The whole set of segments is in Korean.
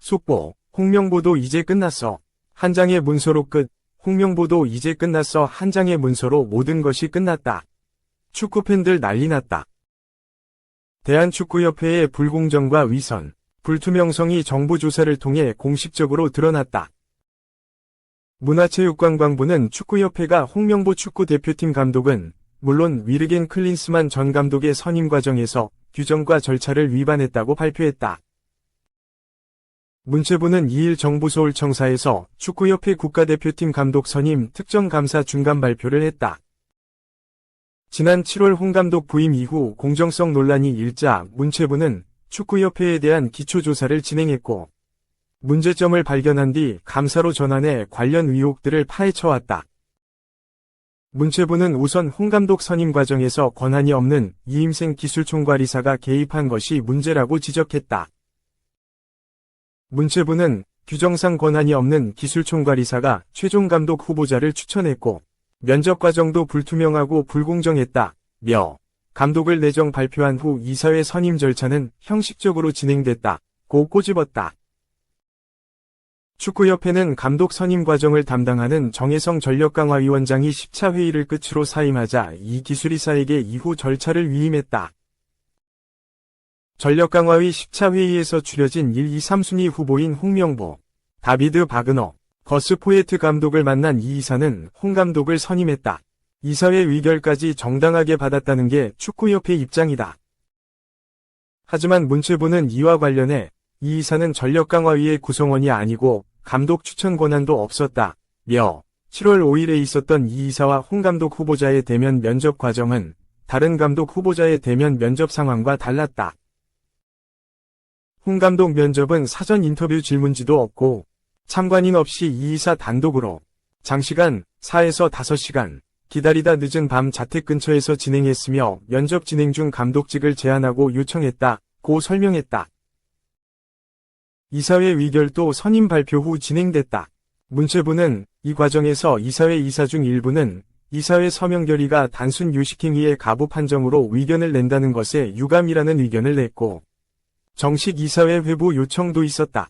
속보, 홍명보도 이제 끝났어. 한 장의 문서로 끝. 홍명보도 이제 끝났어. 한 장의 문서로 모든 것이 끝났다. 축구팬들 난리 났다. 대한축구협회의 불공정과 위선, 불투명성이 정부 조사를 통해 공식적으로 드러났다. 문화체육관광부는 축구협회가 홍명보 축구대표팀 감독은 물론 위르겐 클린스만 전 감독의 선임 과정에서 규정과 절차를 위반했다고 발표했다. 문체부는 2일 정부 서울청사에서 축구협회 국가대표팀 감독 선임 특정감사 중간 발표를 했다. 지난 7월 홍 감독 부임 이후 공정성 논란이 일자 문체부는 축구협회에 대한 기초조사를 진행했고 문제점을 발견한 뒤 감사로 전환해 관련 의혹들을 파헤쳐왔다. 문체부는 우선 홍 감독 선임 과정에서 권한이 없는 이임생 기술총괄이사가 개입한 것이 문제라고 지적했다. 문체부는 규정상 권한이 없는 기술총괄이사가 최종 감독 후보자를 추천했고 면접 과정도 불투명하고 불공정했다. 며 감독을 내정 발표한 후 이사회 선임 절차는 형식적으로 진행됐다. 고 꼬집었다. 축구협회는 감독 선임 과정을 담당하는 정혜성 전력강화위원장이 10차 회의를 끝으로 사임하자 이 기술이사에게 이후 절차를 위임했다. 전력강화위 10차 회의에서 추려진 1, 2, 3순위 후보인 홍명보, 다비드 바그너, 거스 포에트 감독을 만난 이 이사는 홍 감독을 선임했다. 이사회 의결까지 정당하게 받았다는 게 축구협회 입장이다. 하지만 문체부는 이와 관련해 이 이사는 전력강화위의 구성원이 아니고 감독 추천 권한도 없었다. 며 7월 5일에 있었던 이 이사와 홍 감독 후보자의 대면 면접 과정은 다른 감독 후보자의 대면 면접 상황과 달랐다. 홍 감독 면접은 사전 인터뷰 질문지도 없고 참관인 없이 이 이사 단독으로 장시간 4에서 5시간 기다리다 늦은 밤 자택 근처에서 진행했으며 면접 진행 중 감독직을 제안하고 요청했다. 고 설명했다. 이사회 의결도 선임 발표 후 진행됐다. 문체부는 이 과정에서 이사회 이사 중 일부는 이사회 서명 결의가 단순 요식행위의 가부 판정으로 의견을 낸다는 것에 유감이라는 의견을 냈고 정식 이사회 회부 요청도 있었다.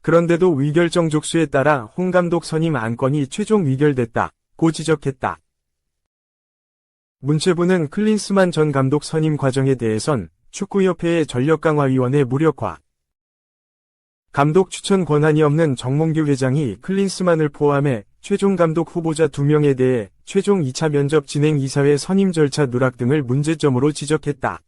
그런데도 의결 정족수에 따라 홍 감독 선임 안건이 최종 의결됐다. 고 지적했다. 문체부는 클린스만 전 감독 선임 과정에 대해선 축구협회의 전력강화위원회 무력화, 감독 추천 권한이 없는 정몽규 회장이 클린스만을 포함해 최종 감독 후보자 2명에 대해 최종 2차 면접 진행 이사회 선임 절차 누락 등을 문제점으로 지적했다.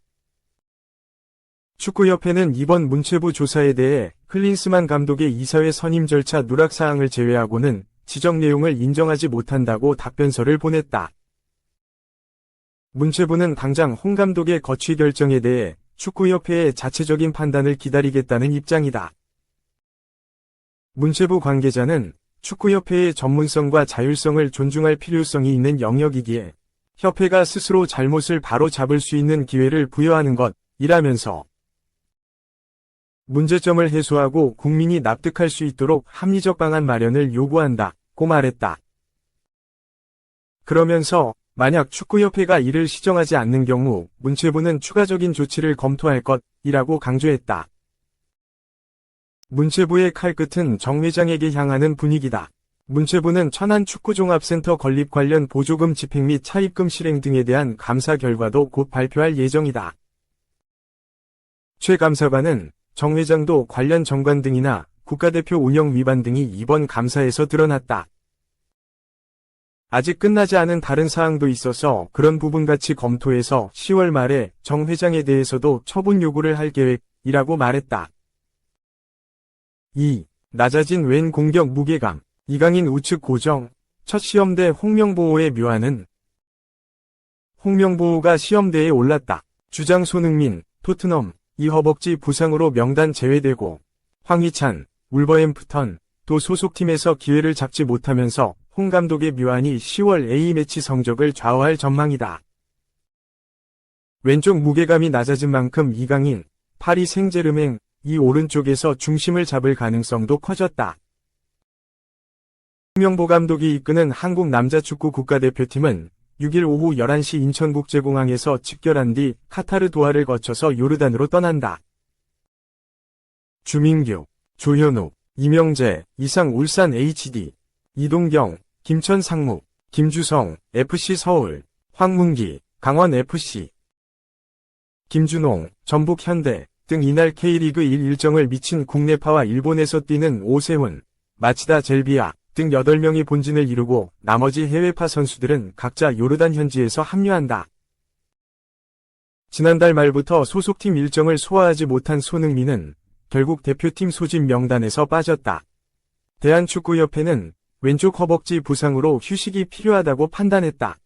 축구협회는 이번 문체부 조사에 대해 클린스만 감독의 이사회 선임 절차 누락 사항을 제외하고는 지적 내용을 인정하지 못한다고 답변서를 보냈다. 문체부는 당장 홍 감독의 거취 결정에 대해 축구협회의 자체적인 판단을 기다리겠다는 입장이다. 문체부 관계자는 축구협회의 전문성과 자율성을 존중할 필요성이 있는 영역이기에 협회가 스스로 잘못을 바로 잡을 수 있는 기회를 부여하는 것이라면서 문제점을 해소하고 국민이 납득할 수 있도록 합리적 방안 마련을 요구한다고 말했다. 그러면서 만약 축구협회가 이를 시정하지 않는 경우 문체부는 추가적인 조치를 검토할 것이라고 강조했다. 문체부의 칼끝은 정 회장에게 향하는 분위기다. 문체부는 천안축구종합센터 건립 관련 보조금 집행 및 차입금 실행 등에 대한 감사 결과도 곧 발표할 예정이다. 최 감사관은 정 회장도 관련 정관 등이나 국가대표 운영 위반 등이 이번 감사에서 드러났다. 아직 끝나지 않은 다른 사항도 있어서 그런 부분 같이 검토해서 10월 말에 정 회장에 대해서도 처분 요구를 할 계획이라고 말했다. 2. 낮아진 웬 공격 무게감. 이강인 우측 고정. 첫 시험대 홍명보호의 묘안은 홍명보호가 시험대에 올랐다. 주장 손흥민, 토트넘, 이허벅지 부상으로 명단 제외되고 황희찬, 울버햄프턴, 또 소속팀에서 기회를 잡지 못하면서 홍 감독의 묘안이 10월 A매치 성적을 좌우할 전망이다. 왼쪽 무게감이 낮아진 만큼 이강인, 파리 생제르맹, 이 오른쪽에서 중심을 잡을 가능성도 커졌다. 홍명보 감독이 이끄는 한국 남자축구 국가대표팀은 6일 오후 11시 인천국제공항에서 집결한 뒤 카타르 도하를 거쳐서 요르단으로 떠난다. 주민규, 조현우, 이명재, 이상 울산 HD, 이동경, 김천 상무, 김주성, FC 서울, 황문기, 강원 FC, 김준홍, 전북 현대 등 이날 K리그 1 일정을 미친 국내파와 일본에서 뛰는 오세훈, 마치다 젤비아 등 8명이 본진을 이루고 나머지 해외파 선수들은 각자 요르단 현지에서 합류한다. 지난달 말부터 소속팀 일정을 소화하지 못한 손흥민은 결국 대표팀 소집 명단에서 빠졌다. 대한축구협회는 왼쪽 허벅지 부상으로 휴식이 필요하다고 판단했다.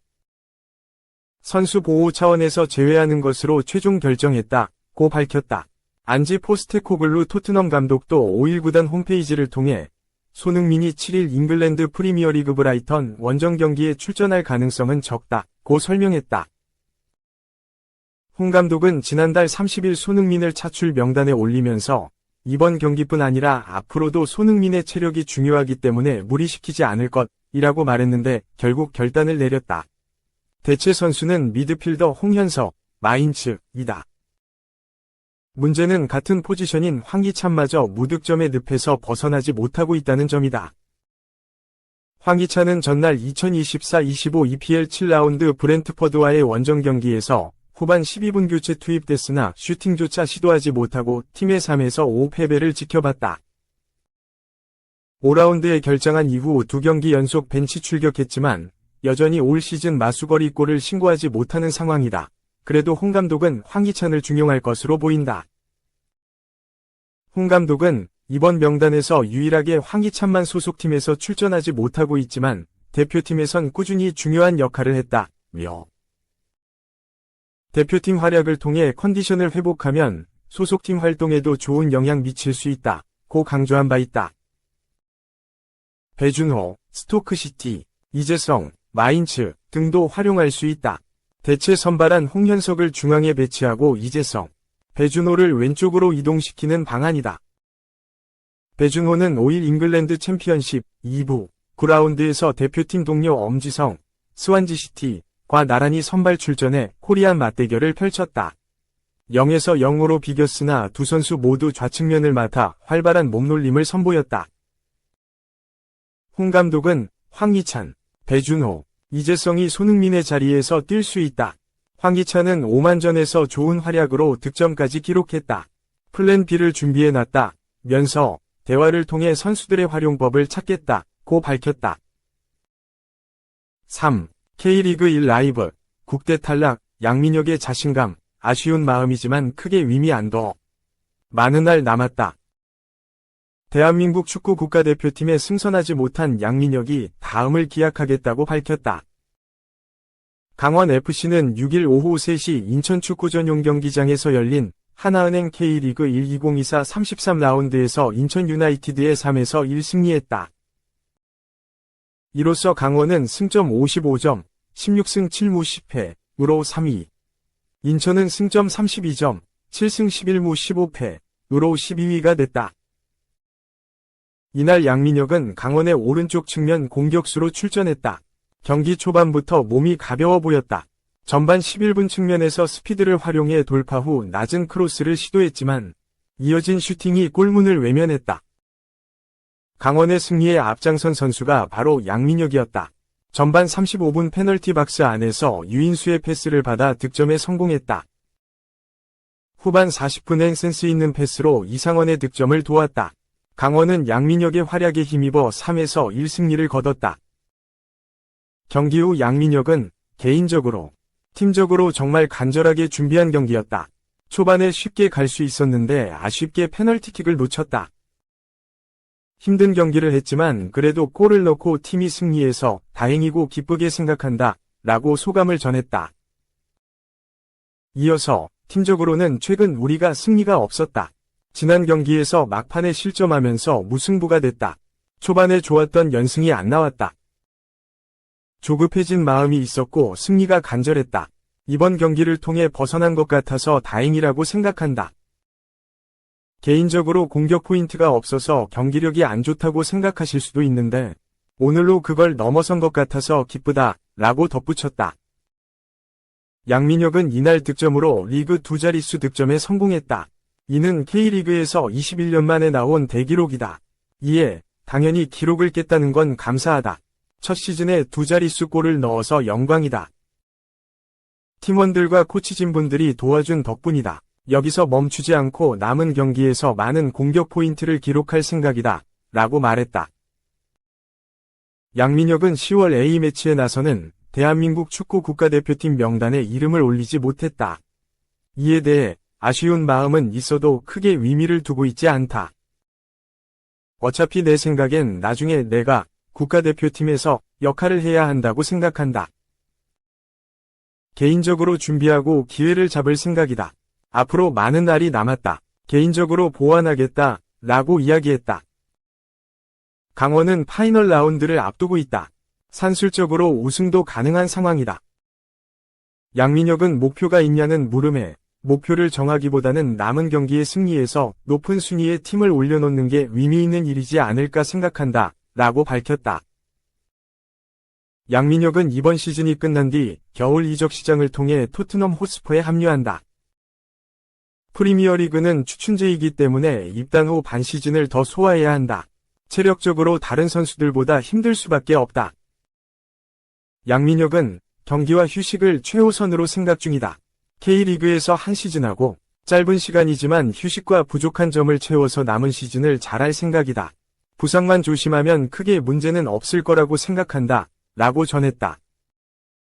선수 보호 차원에서 제외하는 것으로 최종 결정했다고 밝혔다. 안지 포스테코글루 토트넘 감독도 5일 구단 홈페이지를 통해 손흥민이 7일 잉글랜드 프리미어리그 브라이턴 원정 경기에 출전할 가능성은 적다고 설명했다. 홍 감독은 지난달 30일 손흥민을 차출 명단에 올리면서 이번 경기뿐 아니라 앞으로도 손흥민의 체력이 중요하기 때문에 무리시키지 않을 것이라고 말했는데 결국 결단을 내렸다. 대체 선수는 미드필더 홍현석, 마인츠이다. 문제는 같은 포지션인 황희찬마저 무득점의 늪에서 벗어나지 못하고 있다는 점이다. 황희찬은 전날 2024-25 EPL 7라운드 브렌트퍼드와의 원정 경기에서 후반 12분 교체 투입됐으나 슈팅조차 시도하지 못하고 팀의 3에서 5 패배를 지켜봤다. 5라운드에 결장한 이후 2경기 연속 벤치 출격했지만 여전히 올 시즌 마수거리 골을 신고하지 못하는 상황이다. 그래도 홍 감독은 황희찬을 중용할 것으로 보인다. 홍 감독은 이번 명단에서 유일하게 황희찬만 소속팀에서 출전하지 못하고 있지만 대표팀에선 꾸준히 중요한 역할을 했다며 대표팀 활약을 통해 컨디션을 회복하면 소속팀 활동에도 좋은 영향 미칠 수 있다고 강조한 바 있다. 배준호, 스토크시티, 이재성, 마인츠 등도 활용할 수 있다. 대체 선발한 홍현석을 중앙에 배치하고 이재성, 배준호를 왼쪽으로 이동시키는 방안이다. 배준호는 5일 잉글랜드 챔피언십 2부 9라운드에서 대표팀 동료 엄지성, 스완지시티과 나란히 선발 출전해 코리안 맞대결을 펼쳤다. 0에서 0으로 비겼으나 두 선수 모두 좌측면을 맡아 활발한 몸놀림을 선보였다. 홍 감독은 황희찬, 배준호, 이재성이 손흥민의 자리에서 뛸 수 있다. 황희찬은 오만전에서 좋은 활약으로 득점까지 기록했다. 플랜 B를 준비해놨다. 면서 대화를 통해 선수들의 활용법을 찾겠다고 밝혔다. 3. K리그 1 라이브, 국대 탈락, 양민혁의 자신감, 아쉬운 마음이지만 크게 의미 안 둬. 많은 날 남았다. 대한민국 축구 국가대표팀에 승선하지 못한 양민혁이 다음을 기약하겠다고 밝혔다. 강원FC는 6일 오후 3시 인천축구 전용 경기장에서 열린 하나은행 K리그 1 2024 33라운드에서 인천 유나이티드의 3에서 1 승리했다. 이로써 강원은 승점 55점, 16승 7무 10패으로 3위. 인천은 승점 32점, 7승 11무 15패으로 12위가 됐다. 이날 양민혁은 강원의 오른쪽 측면 공격수로 출전했다. 경기 초반부터 몸이 가벼워 보였다. 전반 11분 측면에서 스피드를 활용해 돌파 후 낮은 크로스를 시도했지만 이어진 슈팅이 골문을 외면했다. 강원의 승리에 앞장선 선수가 바로 양민혁이었다. 전반 35분 페널티 박스 안에서 유인수의 패스를 받아 득점에 성공했다. 후반 40분엔 센스 있는 패스로 이상원의 득점을 도왔다. 강원은 양민혁의 활약에 힘입어 3에서 1 승리를 거뒀다. 경기 후 양민혁은 개인적으로, 팀적으로 정말 간절하게 준비한 경기였다. 초반에 쉽게 갈 수 있었는데 아쉽게 페널티킥을 놓쳤다. 힘든 경기를 했지만 그래도 골을 넣고 팀이 승리해서 다행이고 기쁘게 생각한다 라고 소감을 전했다. 이어서 팀적으로는 최근 우리가 승리가 없었다. 지난 경기에서 막판에 실점하면서 무승부가 됐다. 초반에 좋았던 연승이 안 나왔다. 조급해진 마음이 있었고 승리가 간절했다. 이번 경기를 통해 벗어난 것 같아서 다행이라고 생각한다. 개인적으로 공격 포인트가 없어서 경기력이 안 좋다고 생각하실 수도 있는데 오늘로 그걸 넘어선 것 같아서 기쁘다 라고 덧붙였다. 양민혁은 이날 득점으로 리그 2자릿수 득점에 성공했다. 이는 K리그에서 21년 만에 나온 대기록이다. 이에 당연히 기록을 깼다는 건 감사하다. 첫 시즌에 두 자릿수 골을 넣어서 영광이다. 팀원들과 코치진분들이 도와준 덕분이다. 여기서 멈추지 않고 남은 경기에서 많은 공격 포인트를 기록할 생각이다. 라고 말했다. 양민혁은 10월 A매치에 나서는 대한민국 축구 국가대표팀 명단에 이름을 올리지 못했다. 이에 대해 아쉬운 마음은 있어도 크게 의미를 두고 있지 않다. 어차피 내 생각엔 나중에 내가 국가대표팀에서 역할을 해야 한다고 생각한다. 개인적으로 준비하고 기회를 잡을 생각이다. 앞으로 많은 날이 남았다. 개인적으로 보완하겠다. 라고 이야기했다. 강원은 파이널 라운드를 앞두고 있다. 산술적으로 우승도 가능한 상황이다. 양민혁은 목표가 있냐는 물음에 목표를 정하기보다는 남은 경기의 승리에서 높은 순위의 팀을 올려놓는 게 의미 있는 일이지 않을까 생각한다. 라고 밝혔다. 양민혁은 이번 시즌이 끝난 뒤 겨울 이적 시장을 통해 토트넘 호스퍼에 합류한다. 프리미어리그는 추춘제이기 때문에 입단 후 반 시즌을 더 소화해야 한다. 체력적으로 다른 선수들보다 힘들 수밖에 없다. 양민혁은 경기와 휴식을 최우선으로 생각 중이다. K리그에서 한 시즌하고 짧은 시간이지만 휴식과 부족한 점을 채워서 남은 시즌을 잘할 생각이다. 부상만 조심하면 크게 문제는 없을 거라고 생각한다. 라고 전했다.